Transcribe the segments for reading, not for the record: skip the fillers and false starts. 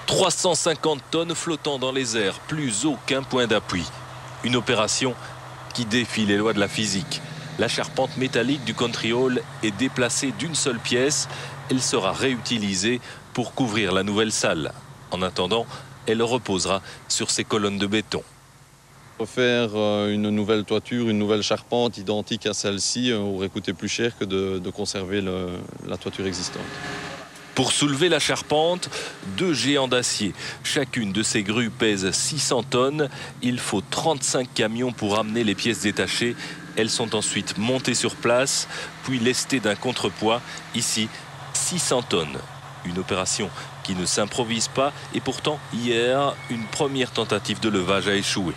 350 tonnes flottant dans les airs, plus aucun point d'appui. Une opération qui défie les lois de la physique. La charpente métallique du country hall est déplacée d'une seule pièce. Elle sera réutilisée pour couvrir la nouvelle salle. En attendant, elle reposera sur ses colonnes de béton. Refaire une nouvelle toiture, une nouvelle charpente identique à celle-ci aurait coûté plus cher que de conserver la toiture existante. Pour soulever la charpente, 2 géants d'acier. Chacune de ces grues pèse 600 tonnes. Il faut 35 camions pour amener les pièces détachées. Elles sont ensuite montées sur place, puis lestées d'un contrepoids. Ici, 600 tonnes. Une opération qui ne s'improvise pas. Et pourtant, hier, une première tentative de levage a échoué.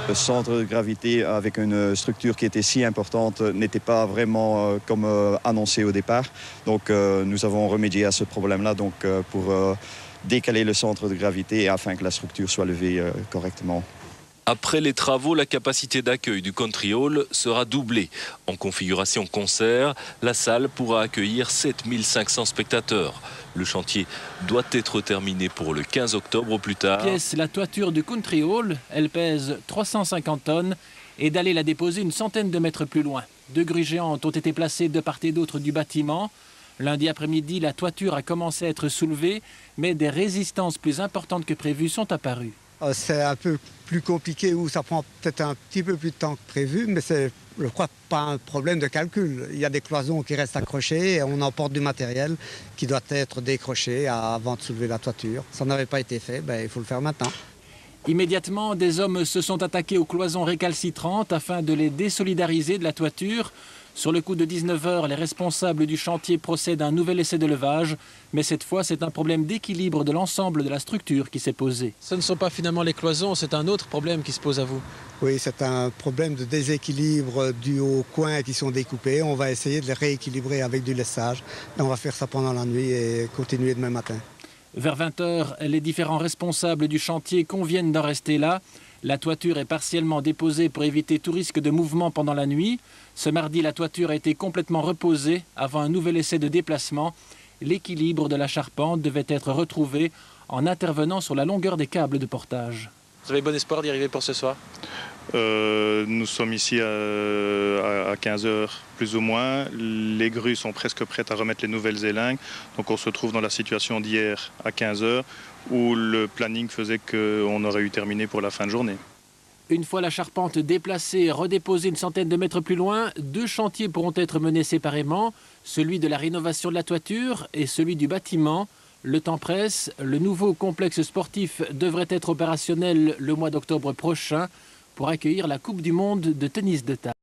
Le centre de gravité avec une structure qui était si importante n'était pas vraiment comme annoncé au départ. Donc nous avons remédié à ce problème-là pour décaler le centre de gravité afin que la structure soit levée correctement. Après les travaux, la capacité d'accueil du country hall sera doublée. En configuration concert, la salle pourra accueillir 7500 spectateurs. Le chantier doit être terminé pour le 15 octobre au plus tard. La toiture du country hall, elle pèse 350 tonnes et d'aller la déposer une centaine de mètres plus loin. 2 grues géantes ont été placées de part et d'autre du bâtiment. Lundi après-midi, la toiture a commencé à être soulevée, mais des résistances plus importantes que prévues sont apparues. C'est un peu plus compliqué ou ça prend peut-être un petit peu plus de temps que prévu, mais c'est, je crois, pas un problème de calcul. Il y a des cloisons qui restent accrochées et on emporte du matériel qui doit être décroché avant de soulever la toiture. Ça n'avait pas été fait, il faut le faire maintenant. Immédiatement, des hommes se sont attaqués aux cloisons récalcitrantes afin de les désolidariser de la toiture. Sur le coup de 19 h, les responsables du chantier procèdent à un nouvel essai de levage. Mais cette fois, c'est un problème d'équilibre de l'ensemble de la structure qui s'est posé. Ce ne sont pas finalement les cloisons, c'est un autre problème qui se pose à vous. Oui, c'est un problème de déséquilibre dû aux coins qui sont découpés. On va essayer de les rééquilibrer avec du lessage. Et on va faire ça pendant la nuit et continuer demain matin. Vers 20 h, les différents responsables du chantier conviennent d'en rester là. La toiture est partiellement déposée pour éviter tout risque de mouvement pendant la nuit. Ce mardi, la toiture a été complètement reposée avant un nouvel essai de déplacement. L'équilibre de la charpente devait être retrouvé en intervenant sur la longueur des câbles de portage. Vous avez bon espoir d'y arriver pour ce soir? Nous sommes ici à 15 h plus ou moins. Les grues sont presque prêtes à remettre les nouvelles élingues. Donc on se trouve dans la situation d'hier à 15 h où le planning faisait qu'on aurait eu terminé pour la fin de journée. Une fois la charpente déplacée et redéposée une centaine de mètres plus loin, 2 chantiers pourront être menés séparément, celui de la rénovation de la toiture et celui du bâtiment. Le temps presse, le nouveau complexe sportif devrait être opérationnel le mois d'octobre prochain pour accueillir la Coupe du monde de tennis de table.